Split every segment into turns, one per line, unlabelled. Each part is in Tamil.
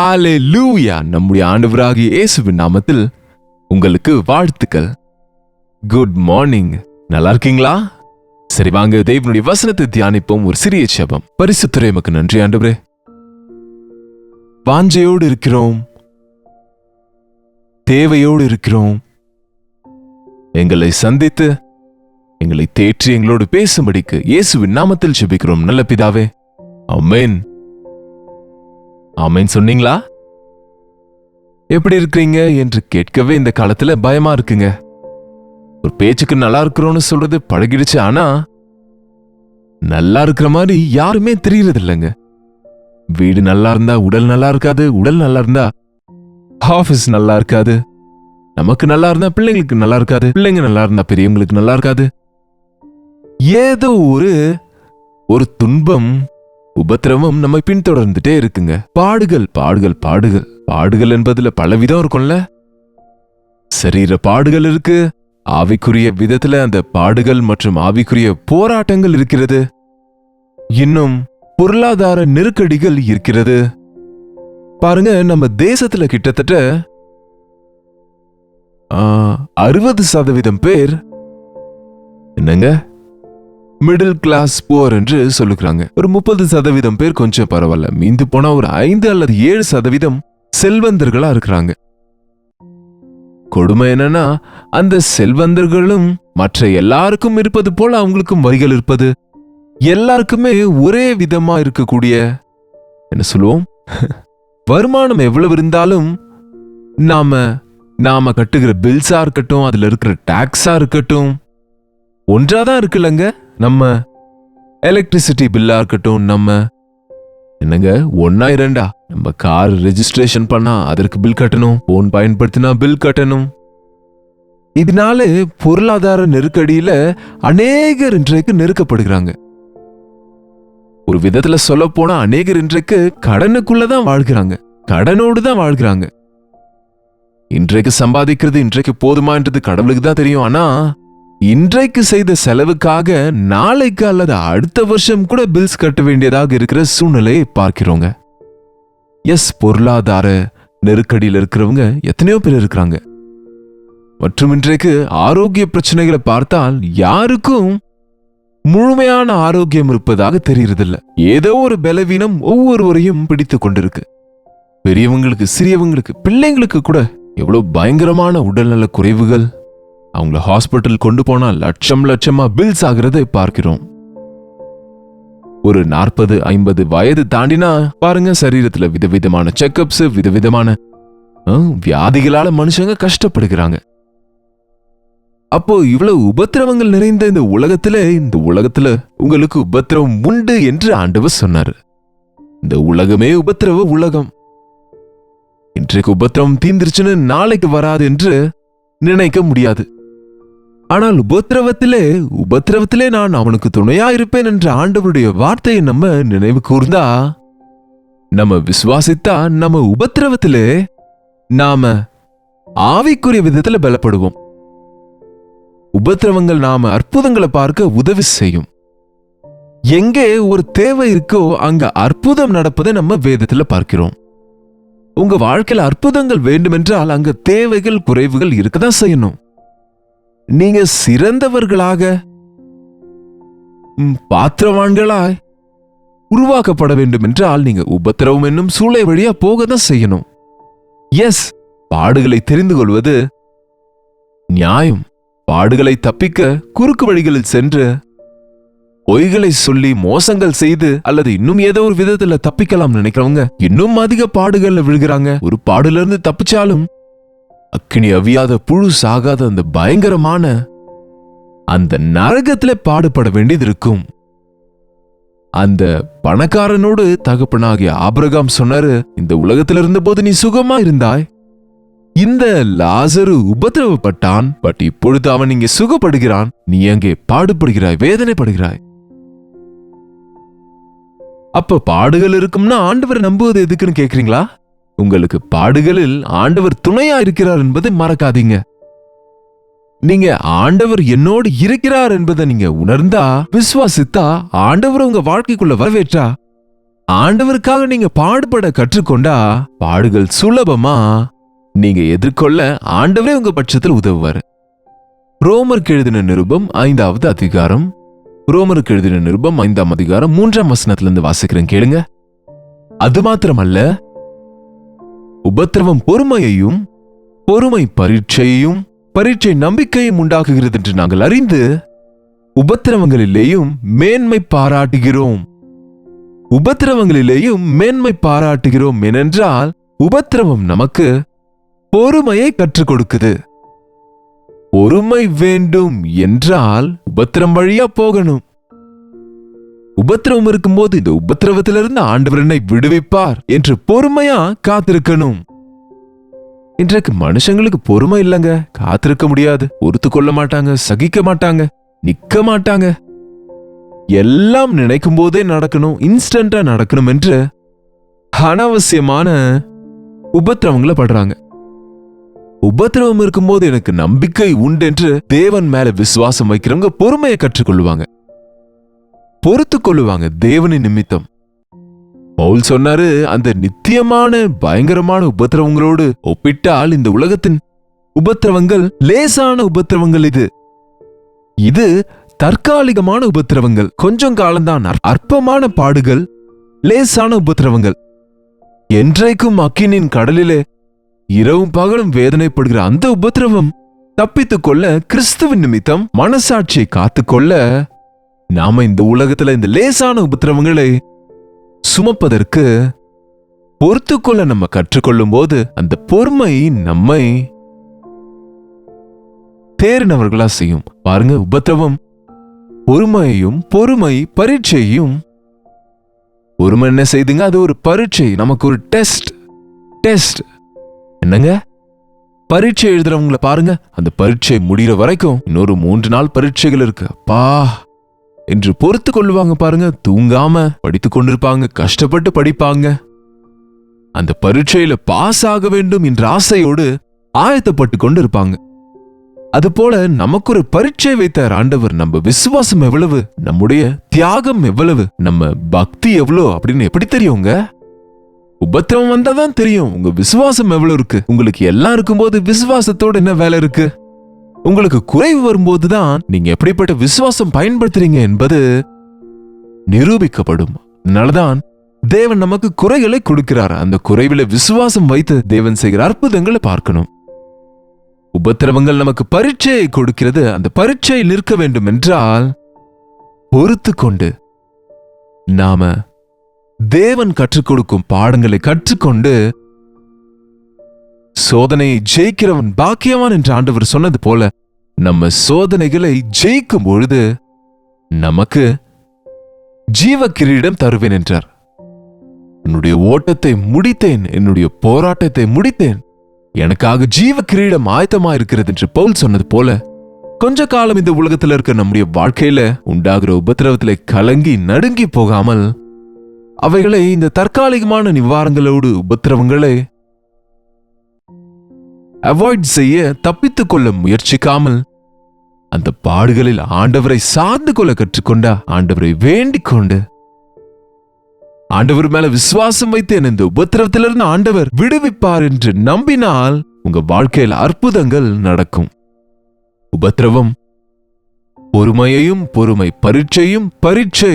ஹalleluya! நம்முடைய ஆண்டவராகிய இயேசுவின் நாமத்தில் உங்களுக்கு வாழ்த்துக்கள். Good morning. நல்லா இருக்கீங்களா? சரி, வாங்க தேவனுடைய வசனத்தை தியானிப்போம். ஒரு சிறிய ஜெபம். பரிசுத்தரே, உமக்கு நன்றி ஆண்டவரே. வாஞ்சையோடு இருக்கிறோம், தேவையோடு இருக்கிறோம். எங்களை சந்தித்து எங்களை தேற்றி எங்களோடு பேசும்படிக்கு இயேசுவின் நாமத்தில் ஜெபிக்கிறோம் நல்ல பிதாவே. ஆமென். ஆமென் சொன்னீங்களா? எப்படி இருக்கிறீங்க என்று கேட்கவே இந்த காலத்துல பயமா இருக்குங்க. ஒரு பேச்சுக்கு நல்லா இருக்கிறோம்னு சொல்றது பழகிடுச்சு. ஆனா நல்லா இருக்கிற மாதிரி யாருமே தெரியறது இல்லைங்க. வீடு நல்லா இருந்தா உடல் நல்லா இருக்காது, உடல் நல்லா இருந்தா ஆபீஸ் நல்லா இருக்காது, நமக்கு நல்லா இருந்தா பிள்ளைங்களுக்கு நல்லா இருக்காது, பிள்ளைங்க நல்லா இருந்தா பெரியவங்களுக்கு நல்லா இருக்காது. ஏதோ ஒரு துன்பம், உபத்திரவம் நம்மை பின்தொடர்ந்துட்டே இருக்குங்க. பாடுகள் பாடுகள் பாடுகள் பாடுகள் என்பதுல பலவிதம் இருக்கும்ல. சரீர பாடுகள் இருக்கு, ஆவிக்குரிய விதத்துல அந்த பாடுகள் மற்றும் ஆவிக்குரிய போராட்டங்கள் இருக்கிறது. இன்னும் பொருளாதார நெருக்கடிகள் இருக்கிறது. பாருங்க, நம்ம தேசத்துல கிட்டத்தட்ட 60% பேர் என்னங்க மிடில் கிளாஸ் புவர் என்று சொல்லுகிறாங்க. ஒரு 30% பேர் கொஞ்சம் பரவாயில்ல, மீந்து போனா ஒரு 5 அல்லது 7% செல்வந்தர்களா இருக்கிறாங்க. கொடுமை என்னன்னா, அந்த செல்வந்தர்களும் மற்ற எல்லாருக்கும் இருப்பது போல அவங்களுக்கும் வரிகள் இருப்பது, எல்லாருக்குமே ஒரே விதமா இருக்கக்கூடிய, என்ன சொல்லுவோம், வருமானம் எவ்வளவு இருந்தாலும் நாம கட்டுகிற பில்ஸா இருக்கட்டும், அதுல இருக்கிற டாக்ஸா இருக்கட்டும், ஒன்றாதான் இருக்குல்லங்க. நம்ம எலக்ட்ரிசிட்டி பில்லா இருக்கட்டும், நம்ம என்னங்க ஒன்னா இரண்டா, நம்ம கார் ரெஜிஸ்ட்ரேஷன் பண்ணா அதற்கு பில் கட்டணும், போன் பயன்படுத்தினா பில் கட்டணும். இதனால பொருளாதார நெருக்கடியில அநேகர் இன்றைக்கு நெருக்கப்படுகிறாங்க. ஒரு விதத்துல சொல்ல போனா அநேகர் இன்றைக்கு கடனுக்குள்ளதான் வாழ்கிறாங்க, கடனோடு தான் வாழ்கிறாங்க. இன்றைக்கு சம்பாதிக்கிறது இன்றைக்கு போதுமான்றது கடவுளுக்கு தான் தெரியும். ஆனா இன்றைக்கு செய்த செலவுக்காக நாளைக்கு அல்லது அடுத்த வருஷம் கூட பில்ஸ் கட்ட வேண்டியதாக இருக்கிற சூழ்நிலையை பார்க்கிறோங்க. எஸ், பொருளாதார நெருக்கடியில் இருக்கிறவங்க எத்தனையோ பேர் இருக்கிறாங்க. மற்றும் இன்றைக்கு ஆரோக்கிய பிரச்சனைகளை பார்த்தால் யாருக்கும் முழுமையான ஆரோக்கியம் இருப்பதாக தெரியறதில்ல. ஏதோ ஒரு பலவீனம் ஒவ்வொருவரையும் பிடித்து கொண்டிருக்கு. பெரியவங்களுக்கு, சிறியவங்களுக்கு, பிள்ளைங்களுக்கு கூட எவ்வளவு பயங்கரமான உடல்நல குறைவுகள். அவங்கள ஹாஸ்பிட்டல் கொண்டு போனா லட்சமா பில்ஸ் ஆகிறதை பார்க்கிறோம். ஒரு 40-50 வயது தாண்டினா பாருங்க, சரீரத்துல விதவிதமான செக்கப்ஸ், விதவிதமான வியாதிகளால மனுஷங்க கஷ்டப்படுகிறாங்க. அப்போ இவ்வளவு உபத்திரவங்கள் நிறைந்த இந்த உலகத்துல உங்களுக்கு உபத்திரவம் உண்டு என்று ஆண்டவர் சொன்னாரு. இந்த உலகமே உபத்திரவ உலகம். இன்றைக்கு உபத்திரவம் தீர்ந்துருச்சுன்னு நாளைக்கு வராது என்று நினைக்க முடியாது. ஆனால் உபத்திரவத்திலே நான் அவனுக்கு துணையா இருப்பேன் என்ற ஆண்டவருடைய வார்த்தையை நம்ம நினைவு கூர்ந்தா, நம்ம விசுவாசித்தா, நம்ம உபத்திரவத்திலே நாம ஆவிக்குரிய விதத்துல பலப்படுவோம். உபத்திரவங்கள் நாம அற்புதங்களை பார்க்க உதவி செய்யும். எங்கே ஒரு தேவை இருக்கோ அங்க அற்புதம் நடப்பதை நம்ம வேதத்துல பார்க்கிறோம். உங்க வாழ்க்கையில அற்புதங்கள் வேண்டுமென்றால் அங்க தேவைகள், குறைவுகள் இருக்கதான் செய்யணும். நீங்க சிறந்தவர்களாக, பாத்திரவான்களாய் உருவாக்கப்பட வேண்டும் என்றால் நீங்க உபத்திரவம் என்னும் சூளை வழியா போகதான் செய்யணும். எஸ், பாடுகளை தெரிந்து கொள்வது நியாயம். பாடுகளை தப்பிக்க குறுக்கு வழிகளில் சென்று பொய்களை சொல்லி மோசங்கள் செய்து அல்லது இன்னும் ஏதோ ஒரு விதத்துல தப்பிக்கலாம் நினைக்கிறவங்க இன்னும் அதிக பாடுகள்ல விழுகிறாங்க. ஒரு பாடுல இருந்து தப்பிச்சாலும் அக்கினி அவியாத புழு சாகாத அந்த பயங்கரமான அந்த நரகத்துல பாடுபட வேண்டியது இருக்கும். அந்த பணக்காரனோடு தகப்பனாகிய ஆபிரகாம் சொன்னாரு, இந்த உலகத்துல இருந்த போது நீ சுகமா இருந்தாய், இந்த லாசரு உபத்திரவப்பட்டான், பட் இப்பொழுது அவன் இங்கே சுகப்படுகிறான், நீ அங்கே பாடுபடுகிறாய், வேதனைப்படுகிறாய். அப்ப பாடுகள் இருக்கும்னா ஆண்டவர் நம்புவது எதுக்குன்னு கேக்குறீங்களா? உங்களுக்கு பாடுகளில் ஆண்டவர் துணையா இருக்கிறார் என்பதை மறக்காதீங்க. நீங்க ஆண்டவர் என்னோடு இருக்கிறார் என்பதை நீங்க உணர்ந்தா, விசுவாசித்தா, ஆண்டவர் உங்க வாழ்க்கைக்குள்ள வரவேற்றா, ஆண்டவருக்காக நீங்க பாடுபட கற்றுக்கொண்டா பாடுகள் சுலபமா நீங்க எதிர்கொள்ள ஆண்டவரே உங்க பட்சத்தில் உதவுவார். ரோமருக்கு எழுதின நிருபம் 5வது அதிகாரம், ரோமருக்கு எழுதின நிருபம் 5ஆம் அதிகாரம் 3ஆம் வசனத்திலிருந்து வாசிக்கிறேன், கேளுங்க. அது மாத்திரமல்ல, உபத்திரவம் பொறுமையையும், பொறுமை பரீட்சையையும், பரீட்சை நம்பிக்கையும் உண்டாக்குகிறது என்று நாங்கள் அறிந்து உபத்திரவங்களிலேயும் மேன்மை பாராட்டுகிறோம். உபத்திரவங்களிலேயும் மேன்மை பாராட்டுகிறோம். ஏனென்றால் உபத்திரவம் நமக்கு பொறுமையை கற்றுக் கொடுக்குது. பொறுமை வேண்டும் என்றால் உபத்திரம் வழியா போகணும். உபத்திரவம் இருக்கும்போது இந்த உபத்திரவத்திலிருந்து ஆண்டவர் என்னை விடுவிப்பார் என்று பொறுமையா காத்திருக்கணும். இன்றைக்கு மனுஷங்களுக்கு பொறுமை இல்லைங்க. காத்திருக்க முடியாது, பொறுத்து கொள்ள மாட்டாங்க, சகிக்க மாட்டாங்க, நிக்க மாட்டாங்க. எல்லாம் நினைக்கும் போதே நடக்கணும், இன்ஸ்டன்டா நடக்கணும் என்று அனாவசியமான உபத்திரவங்களை படுறாங்க. உபத்திரவம் இருக்கும்போது எனக்கு நம்பிக்கை உண்டு என்று தேவன் மேல விசுவாசம் வைக்கிறவங்க பொறுமையை கற்றுக்கொள்ளுவாங்க, பொறுத்து கொள்ளுவாங்க தேவனின் நிமித்தம். பவுல் சொன்னாரு, அந்த நித்தியமான பயங்கரமான உபத்திரவங்களோடு ஒப்பிட்டால் இந்த உலகத்தின் உபத்திரவங்கள் லேசான உபத்திரவங்கள். இது தற்காலிகமான உபத்திரவங்கள், கொஞ்சம் காலம்தான். அற்பமான பாடுகள், லேசான உபத்திரவங்கள். என்றைக்கும் அக்கினின் கடலிலே இரவும் பகலும் வேதனைப்படுகிற அந்த உபத்திரவம் தப்பித்துக் கொள்ள, கிறிஸ்துவின் நிமித்தம் மனசாட்சியை காத்துக்கொள்ள நாம இந்த உலகத்துல இந்த லேசான உபத்திரவங்களை சுமப்பதற்கு பொறுத்துக்கொள்ள நம்ம கற்றுக்கொள்ளும் போது அந்த பொறுமை நம்மை தேறினவர்களா செய்யும். பாருங்க, உபத்திரவம் பொறுமையையும், பொறுமை பரீட்சையும். பொறுமை என்ன செய்துங்க? அது ஒரு பரீட்சை, நமக்கு ஒரு டெஸ்ட். என்னங்க, பரீட்சை எழுதுறவங்களை பாருங்க, அந்த பரீட்சை முடிகிற வரைக்கும் இன்னொரு 3 நாள் பரீட்சைகள் இருக்கு, அப்பா என்று பொறுத்து கொள்ளுவாங்க. பாருங்க, தூங்காம படித்துக் கொண்டிருப்பாங்க, கஷ்டப்பட்டு படிப்பாங்க. அந்த பரீட்சையில பாஸ் ஆக வேண்டும் என்ற ஆசையோடு ஆயத்தப்பட்டு கொண்டு இருப்பாங்க. அதுபோல நமக்கு ஒரு பரீட்சை வைத்தார் ஆண்டவர். நம்ம விசுவாசம் எவ்வளவு, நம்முடைய தியாகம் எவ்வளவு, நம்ம பக்தி எவ்வளவு அப்படின்னு எப்படி தெரியுங்க? உபத்திரவம் வந்தாதான் தெரியும் உங்க விசுவாசம் எவ்வளவு இருக்கு. உங்களுக்கு எல்லாம் இருக்கும்போது விசுவாசத்தோட என்ன வேலை இருக்கு? உங்களுக்கு குறைவு வரும்போதுதான் நீங்க எப்படிப்பட்ட விசுவாசம் பயன்படுத்துறீங்க என்பது நிரூபிக்கப்படும். அதனாலதான் தேவன் நமக்கு குறைகளை கொடுக்கிறார். அந்த குறைவில விசுவாசம் வைத்து தேவன் செய்கிற அற்புதங்களை பார்க்கணும். உபத்திரவங்கள் நமக்கு பரீட்சையை கொடுக்கிறது. அந்த பரீட்சையில் நிற்க வேண்டும் என்றால் பொறுத்து கொண்டு நாம தேவன் கற்றுக் கொடுக்கும் பாடங்களை கற்றுக்கொண்டு சோதனையை ஜெயிக்கிறவன் பாக்கியவான் என்று ஆண்டவர் சொன்னது போல நம்ம சோதனைகளை ஜெயிக்கும் பொழுது நமக்கு ஜீவ கிரீடம் தருவேன் என்றார். என்னுடைய ஓட்டத்தை முடித்தேன், என்னுடைய போராட்டத்தை முடித்தேன், எனக்காக ஜீவ கிரீடம் ஆயத்தமா இருக்கிறது என்று பவுல் சொன்னது போல கொஞ்ச காலம் இந்த உலகத்தில் இருக்க நம்முடைய வாழ்க்கையில உண்டாகிற உபத்திரவத்திலே கலங்கி நடுங்கி போகாமல் அவைகளை இந்த தற்காலிகமான நிவாரணங்களோடு உபத்திரவங்களை அவாய்ட் செய்ய தப்பித்துக் கொள்ள முயற்சிக்காமல் அந்த பாடுகளில் ஆண்டவரை சார்ந்து கொள்ள கற்றுக்கொண்டா, ஆண்டவரை வேண்டிக் கொண்டு ஆண்டவர் மேல விசுவாசம் வைத்து இந்த உபத்திரவத்திலிருந்து ஆண்டவர் விடுவிப்பார் என்று நம்பினால் உங்க வாழ்க்கையில் அற்புதங்கள் நடக்கும். உபத்திரவம் பொறுமையையும், பொறுமை பரீட்சையும், பரீட்சை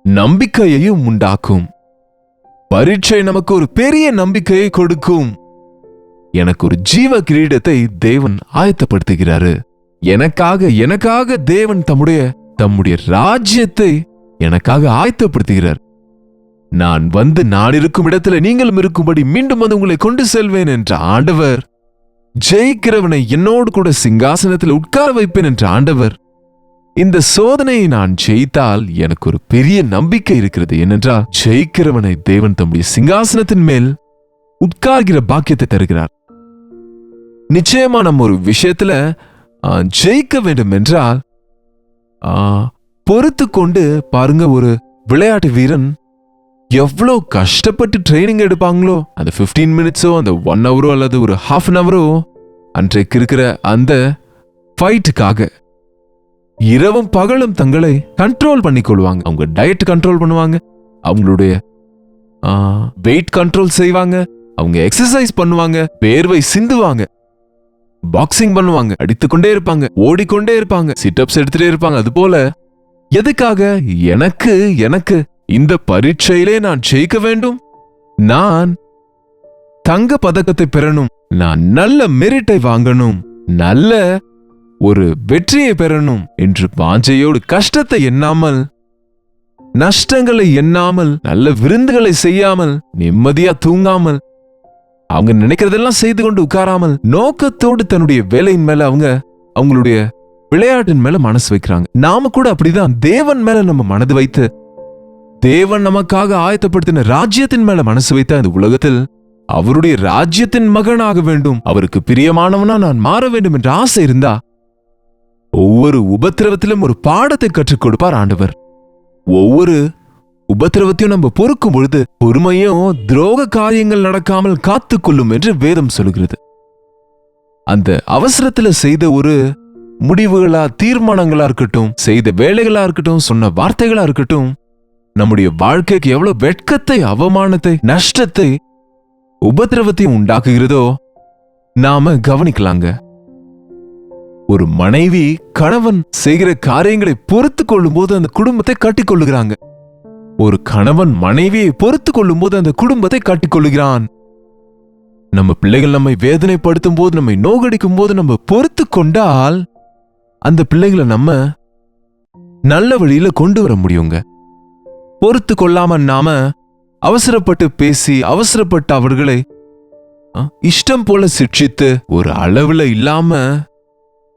நம்பிக்கையையும் உண்டாக்கும். பரீட்சை நமக்கு ஒரு பெரிய நம்பிக்கையை கொடுக்கும். எனக்கு ஒரு ஜீவ கிரீடத்தை தேவன் ஆயத்தப்படுத்துகிறாரு. எனக்காக தேவன் தம்முடைய ராஜ்யத்தை எனக்காக ஆயத்தப்படுத்துகிறார். நான் இருக்கும் இடத்துல நீங்களும் இருக்கும்படி மீண்டும் வந்து உங்களை கொண்டு செல்வேன் என்ற ஆண்டவர், ஜெயிக்கிறவனை என்னோடு கூட சிங்காசனத்தில் உட்கார வைப்பேன் என்ற ஆண்டவர், இந்த சோதனையை நான் ஜெயித்தால் எனக்கு ஒரு பெரிய நம்பிக்கை இருக்கிறது. ஏனென்றால் ஜெயிக்கிறவனை தேவன் தம்முடைய சிங்காசனத்தின் மேல் உட்கார்கிற பாக்கியத்தை தருகிறார். நிச்சயமா நம்ம ஒரு விஷயத்துல ஜெயிக்க வேண்டும் என்றால் பொறுத்து கொண்டு பாருங்க. ஒரு விளையாட்டு வீரன் எவ்வளவு கஷ்டப்பட்டு ட்ரைனிங் எடுப்பாங்களோ, அந்த 15 மினிட்ஸோ அந்த 1 ஹவரோ அல்லது ஒரு ½ அன் ஹவரோ அன்றைக்கு இருக்கிற அந்த ஃபைட்டுக்காக இரவும் பகலும் தங்களை கண்ட்ரோல் பண்ணிக்கொள்வாங்க. அவங்க டயட் கண்ட்ரோல் பண்ணுவாங்க, அவங்களுடைய வெயிட் கண்ட்ரோல் செய்வாங்க, அவங்க எக்ஸசைஸ் பண்ணுவாங்க, வேர்வை சிந்துவாங்க, பாக்ஸிங் பண்ணுவாங்க, அடித்துக்கொண்டே இருப்பாங்க, ஓடிக்கொண்டே இருப்பாங்க, சிட்டப்ஸ் எடுத்துட்டே இருப்பாங்க. அது போல எதுக்காக? எனக்கு இந்த பரீட்சையிலே நான் ஜெயிக்க வேண்டும், நான் தங்க பதக்கத்தை பெறணும், நான் நல்ல மெரிட்டை வாங்கணும், நல்ல ஒரு வெற்றியை பெறணும் என்று வாஞ்சையோடு கஷ்டத்தை எண்ணாமல், நஷ்டங்களை எண்ணாமல், நல்ல விருந்துகளை செய்யாமல், நிம்மதியா தூங்காமல், அவங்க நினைக்கிறதெல்லாம் செய்து கொண்டு உட்காராமல், நோக்கத்தோடு தன்னுடைய வேலையின் மேல அவங்களுடைய விளையாட்டின் மேல மனசு வைக்கிறாங்க. நாம கூட அப்படிதான் தேவன் மேல நம்ம மனது வைத்து, தேவன் நமக்காக ஆயத்தப்படுத்தின ராஜ்யத்தின் மேல மனசு வைத்த இந்த உலகத்தில் அவருடைய ராஜ்யத்தின் மகனாக வேண்டும், அவருக்கு பிரியமானவனா நான் மாற வேண்டும் என்ற ஆசை இருந்தா, ஒவ்வொரு உபத்திரவத்திலும் ஒரு பாடத்தை கற்றுக் கொடுப்பார் ஆண்டவர். ஒவ்வொரு உபத்திரவத்தையும் நம்ம பொறுக்கும் பொழுது பொறுமையும் துரோக காரியங்கள் நடக்காமல் காத்துக்கொள்ளும் என்று வேதம் சொல்கிறது. அந்த அவசரத்துல செய்த ஒரு முடிவுகளா, தீர்மானங்களா இருக்கட்டும், செய்த வேலைகளா இருக்கட்டும், சொன்ன வார்த்தைகளா இருக்கட்டும், நம்முடைய வாழ்க்கைக்கு எவ்வளவு வெட்கத்தை, அவமானத்தை, நஷ்டத்தை, உபத்திரவத்தையும் உண்டாக்குகிறதோ நாம கவனிக்கலாங்க. ஒரு மனைவி கணவன் செய்கிற காரியங்களை பொறுத்து கொள்ளும் போது அந்த குடும்பத்தை கட்டிக்கொள்ளுகிறாங்க. ஒரு கணவன் மனைவியை பொறுத்து கொள்ளும் போது அந்த குடும்பத்தை கட்டிக்கொள்ளுகிறான். நம்ம பிள்ளைகள் நம்மை வேதனைப்படுத்தும் போது, நம்மை நோகடிக்கும் போது நம்ம பொறுத்து கொண்டால் அந்த பிள்ளைகளை நம்ம நல்ல வழியில கொண்டு வர முடியுங்க. பொறுத்து கொள்ளாம நாம அவசரப்பட்டு பேசி, அவசரப்பட்டு அவர்களை இஷ்டம் போல சிக்ஷித்து, ஒரு அளவுல இல்லாம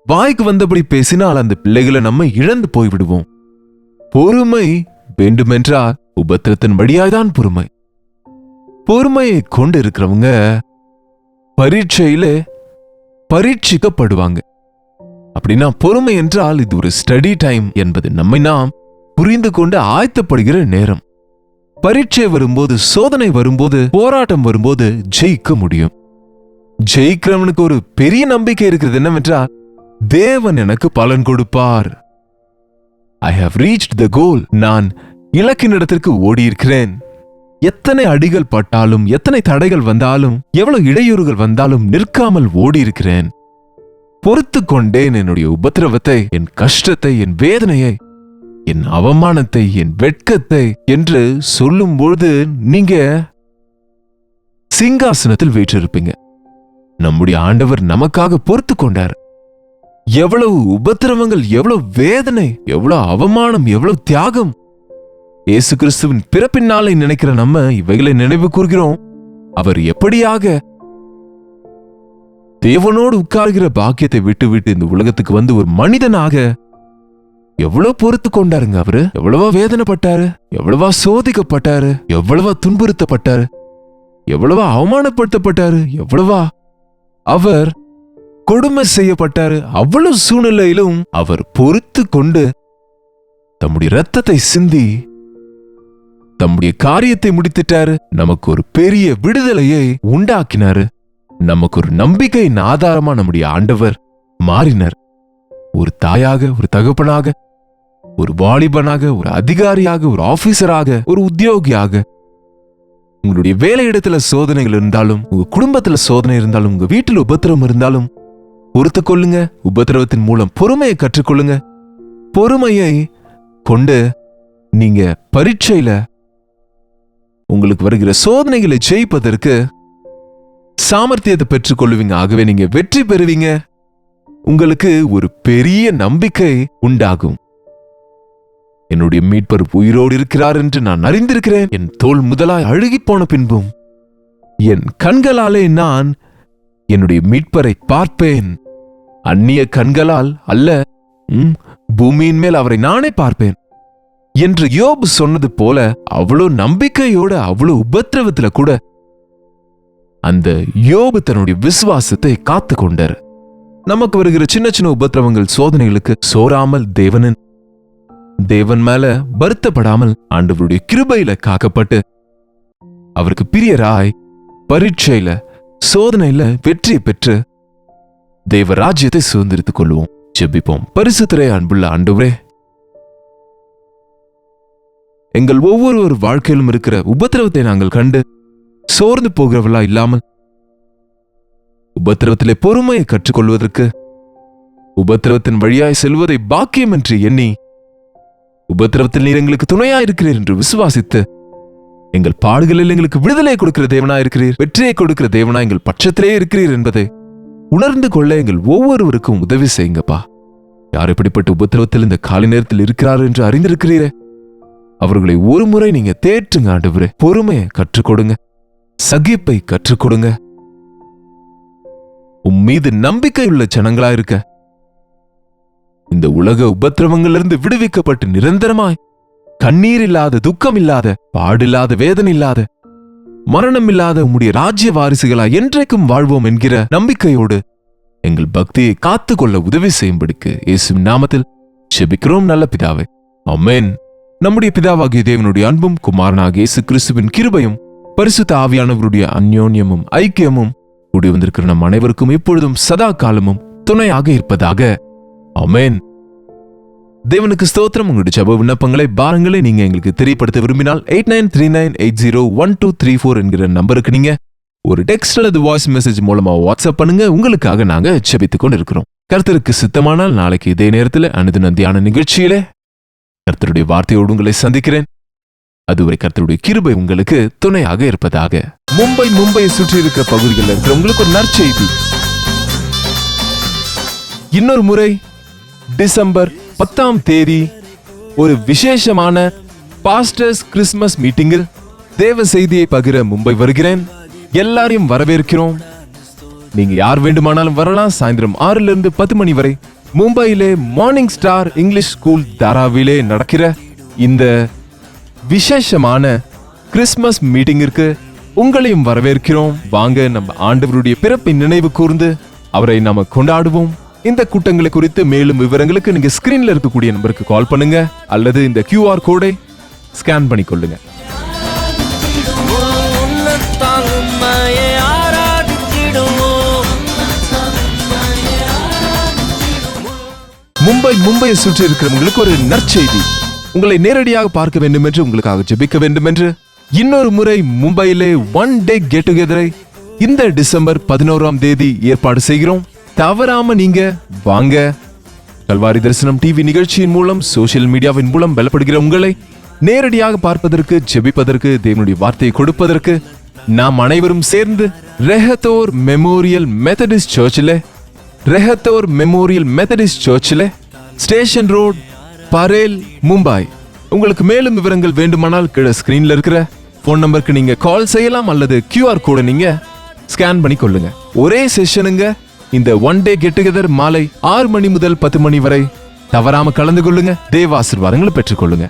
வாய்க்கு வந்தபடி பேசினால் அந்த பிள்ளைகளை நம்ம இழந்து போய்விடுவோம். பொறுமை வேண்டுமென்றால் உபத்திரத்தின் வழியாய்தான் பொறுமை. பொறுமையை கொண்டு இருக்கிறவங்க பரீட்சையில பரீட்சிக்கப்படுவாங்க. அப்படின்னா பொறுமை என்றால் இது ஒரு ஸ்டடி டைம் என்பது நம்மை நாம் புரிந்து கொண்டு ஆயத்தப்படுகிற நேரம். பரீட்சை வரும்போது, சோதனை வரும்போது, போராட்டம் வரும்போது ஜெயிக்க முடியும். ஜெயிக்கிறவனுக்கு ஒரு பெரிய நம்பிக்கை இருக்கிறது என்னவென்றால், தேவன் எனக்கு பலன் கொடுப்பார். I have reached the goal. நான் இலக்கின் இடத்திற்கு ஓடியிருக்கிறேன். எத்தனை அடிகள் பட்டாலும், எத்தனை தடைகள் வந்தாலும், எவ்வளவு இடையூறுகள் வந்தாலும் நிற்காமல் ஓடியிருக்கிறேன். பொறுத்து கொண்டேன் என்னுடைய உபத்திரவத்தை, என் கஷ்டத்தை, என் வேதனையை, என் அவமானத்தை, என் வெட்கத்தை என்று சொல்லும் பொழுது நீங்க சிங்காசனத்தில் வீற்றிருப்பீங்க. நம்முடைய ஆண்டவர் நமக்காக பொறுத்து கொண்டார். எவ்வளவு உபத்திரவங்கள், எவ்வளவு வேதனை, எவ்வளவு அவமானம், எவ்வளவு தியாகம். இயேசு கிறிஸ்துவின் பிறப்பின் நாளை நினைக்கிற நம்ம இவைகளை நினைவு கூர்கிறோம். அவர் எப்படியாக தேவனோடு உட்கார்கிற பாக்கியத்தை விட்டு இந்த உலகத்துக்கு வந்து ஒரு மனிதனாக எவ்வளவு பொறுத்து கொண்டாருங்க. அவரு எவ்வளவா வேதனைப்பட்டாரு, எவ்வளவா சோதிக்கப்பட்டாரு, எவ்வளவா துன்புறுத்தப்பட்டாரு, எவ்வளவா அவமானப்படுத்தப்பட்டாரு, எவ்வளவா அவர் கொடுமை செய்யப்பட்டாரு. அவ்வளவு சூழ்நிலையிலும் அவர் பொறுத்து கொண்டு தம்முடைய இரத்தத்தை சிந்தி தம்முடைய காரியத்தை முடித்துட்டாரு. நமக்கு ஒரு பெரிய விடுதலையை உண்டாக்கினாரு. நமக்கு ஒரு நம்பிக்கையின் ஆதாரமா நம்முடைய ஆண்டவர் மாறினார். ஒரு தாயாக, ஒரு தகப்பனாக, ஒரு வாலிபனாக, ஒரு அதிகாரியாக, ஒரு ஆபீசராக, ஒரு உத்தியோகியாக, உங்களுடைய வேலையிடத்துல சோதனைகள் இருந்தாலும், உங்க குடும்பத்துல சோதனை இருந்தாலும், உங்க வீட்டில் உபத்திரவம் இருந்தாலும் பொறுத்து கொள்ளுங்க. உபத்திரவத்தின் மூலம் பொறுமையை கற்றுக்கொள்ளுங்க. பொறுமையை கொண்டு நீங்க பரீட்சையில உங்களுக்கு வருகிற சோதனைகளை ஜெயிப்பதற்கு சாமர்த்தியத்தை பெற்றுக் கொள்ளுவீங்க. ஆகவே நீங்க வெற்றி பெறுவீங்க. உங்களுக்கு ஒரு பெரிய நம்பிக்கை உண்டாகும். என்னுடைய மீட்பர் உயிரோடு இருக்கிறார் என்று நான் அறிந்திருக்கிறேன். என் தோல் முதலாய் அழுகி போன பின்பும் என் கண்களாலே நான் என்னுடைய மீட்பரை பார்ப்பேன். அந்நிய கண்களால் அல்ல, பூமியின் மேல் அவரை நானே பார்ப்பேன் என்று யோபு சொன்னது போல அவ்வளோ நம்பிக்கையோட, அவ்வளோ உபத்திரவத்துல கூட அந்த யோபு தன்னுடைய விசுவாசத்தை காத்து கொண்டார். நமக்கு வருகிற சின்ன சின்ன உபத்திரவங்கள், சோதனைகளுக்கு சோராமல், தேவன் மேல வருத்தப்படாமல், ஆண்டவருடைய கிருபையில காக்கப்பட்டு அவருக்கு பிரியராய் பரீட்சையில, சோதனையில வெற்றியை பெற்று தேவ ராஜ்யத்தை சுதந்திரித்துக் கொள்வோம். ஜெபிப்போம். பரிசுத்தரே, அன்புள்ள ஆண்டவரே, எங்கள் ஒவ்வொரு வாழ்க்கையிலும் இருக்கிற உபத்திரவத்தை நாங்கள் கண்டு சோர்ந்து போகிறவர்களா இல்லாமல் உபத்திரவத்திலே பொறுமையை கற்றுக்கொள்வதற்கு, உபத்திரவத்தின் வழியாய் செல்வதை பாக்கியம் என்று எண்ணி, உபத்திரவத்தில் நீர் எங்களுக்கு துணையாயிருக்கிறீர் என்று விசுவாசித்து, எங்கள் பாடுகளில் எங்களுக்கு விடுதலை கொடுக்கிற தேவனாயிருக்கிறீர், வெற்றியை கொடுக்கிற தேவனா எங்கள் பட்சத்திலே இருக்கிறீர் என்பதை உணர்ந்து கொள்ள எங்கள் ஒவ்வொருவருக்கும் உதவி செய்யுங்கப்பா. யார் எப்படிப்பட்ட உபத்திரவத்தில் இந்த காலை நேரத்தில் இருக்கிறார் என்று அறிந்திருக்கிறீரே, அவர்களை ஒரு முறை நீங்க தேற்றுங்க ஆண்டவரே. பொறுமையை கற்றுக் கொடுங்க, சகிப்பை கற்றுக் கொடுங்க. மீது நம்பிக்கையுள்ள ஜனங்களா இருக்க, இந்த உலக உபத்திரவங்களிலிருந்து விடுவிக்கப்பட்டு நிரந்தரமாய் கண்ணீர் இல்லாத, துக்கம் இல்லாத, பாடில்லாத, வேதனை இல்லாத, மரணம் இல்லாத உம்முடைய ராஜ்ய வாரிசுகளா என்றைக்கும் வாழ்வோம் என்கிற நம்பிக்கையோடு எங்கள் பக்தியை காத்துக்கொள்ள உதவி செய்யும்படிக்கு இயேசுவின் நாமத்தில் ஜெபிக்கிறோம் நல்ல பிதாவே, ஆமென். நம்முடைய பிதாவாகிய தேவனுடைய அன்பும் குமாரனாகிய இயேசு கிறிஸ்துவின் கிருபையும் பரிசுத்த ஆவியானவருடைய அந்யோன்யமும் ஐக்கியமும் கூடி வந்திருக்கிற நம் அனைவருக்கும் இப்பொழுதும் சதா காலமும் துணையாக இருப்பதாக, ஆமென். தேவனுக்கு ஸ்தோத்திரம். உங்களுடைய ஜெப விண்ணப்பங்களை, பாரங்களை நீங்க எங்களுக்கு தெரியப்படுத்த விரும்பினால் 8939801234 என்கிற நம்பருக்கு நீங்க ஒரு டெக்ஸ்ட் அல்லது வாய்ஸ் மெசேஜ் மூலமா வாட்ஸ்அப் பண்ணுங்க. உங்களுக்காக நாங்க ஜெபித்துக் கொண்டு இருக்கிறோம். கர்த்தருக்கு சித்தமானால் நாளைக்கு இதே நேரத்தில் அனுதின தியான நிகழ்ச்சியிலே கர்த்தருடைய வார்த்தையோடு உங்களை சந்திக்கிறேன். அதுவரை கர்த்தருடைய கிருபை உங்களுக்கு துணையாக இருப்பதாக. மும்பையை சுற்றி இருக்கிற பகுதிகளில் இருக்கிற உங்களுக்கு ஒரு நற்செய்தி. இன்னொரு முறை டிசம்பர் 10 ஒரு விசேஷமான பாஸ்டர்ஸ் கிறிஸ்துமஸ் மீட்டிங்கில் தேவ செய்தியை பகிர மும்பை வருகிறேன். எல்லாரையும் வரவேற்கிறோம். நீங்க யார் வேண்டுமானாலும் வரலாம். சாயந்தரம் 6 to 10 மணி வரை மும்பையிலே மார்னிங் ஸ்டார் இங்கிலீஷ் ஸ்கூல் தாராவிலே நடக்கிற இந்த விசேஷமான கிறிஸ்துமஸ் மீட்டிங்கிற்கு உங்களையும் வரவேற்கிறோம். வாங்க, நம்ம ஆண்டவருடைய பிறப்பை நினைவு கூர்ந்து அவரை நாம கொண்டாடுவோம். இந்த கூட்டங்களை குறித்து மேலும் விவரங்களுக்கு நீங்க ஸ்கிரீன்ல இருக்கக்கூடிய நம்பருக்கு கால் பண்ணுங்க அல்லது இந்த QR கோடை ஸ்கேன் பண்ணி கொள்ளுங்க. மும்பையை சுற்றி இருக்கிறவங்களுக்கு ஒரு நற்செய்தி. உங்களை நேரடியாக பார்க்க வேண்டும் என்று, உங்களுக்காக ஜெபிக்க வேண்டும் என்று இன்னொரு முறை மும்பையிலே ஒன் டே கெட் டுகெதரை இந்த டிசம்பர் 11 ஏற்பாடு செய்கிறோம். தவறாம நீங்க வாங்க. கல்வாரி தரிசனம் டிவி நிகழ்ச்சியின் மூலம், சோசியல் மீடியாவின் மூலம் பலப்படுகிற உங்களை நேரடியாக பார்ப்பதற்கு, ஜெபிப்பதற்கு, தேவனுடைய வார்த்தையை கொடுப்பதற்கு நாம் அனைவரும் சேர்ந்து ரெஹத்தோர் மெமோரியல் மெத்தடிஸ்ட் சர்ச்சில் ஸ்டேஷன் ரோட், பரேல், மும்பை. உங்களுக்கு மேலும் விவரங்கள் வேண்டுமானால் கீழே ஸ்கிரீன்ல இருக்கிற போன் நம்பருக்கு நீங்க கால் செய்யலாம் அல்லது QR கோடை நீங்க ஸ்கேன் பண்ணி கொள்ளுங்க. ஒரே செஷனுங்க. இந்த ஒன் டே கெட் டுகெதர் மாலை 6 மணி முதல் 10 மணி வரை தவறாம கலந்து கொள்ளுங்க. தேவ ஆசீர்வாதங்களை பெற்றுக்கொள்ளுங்க.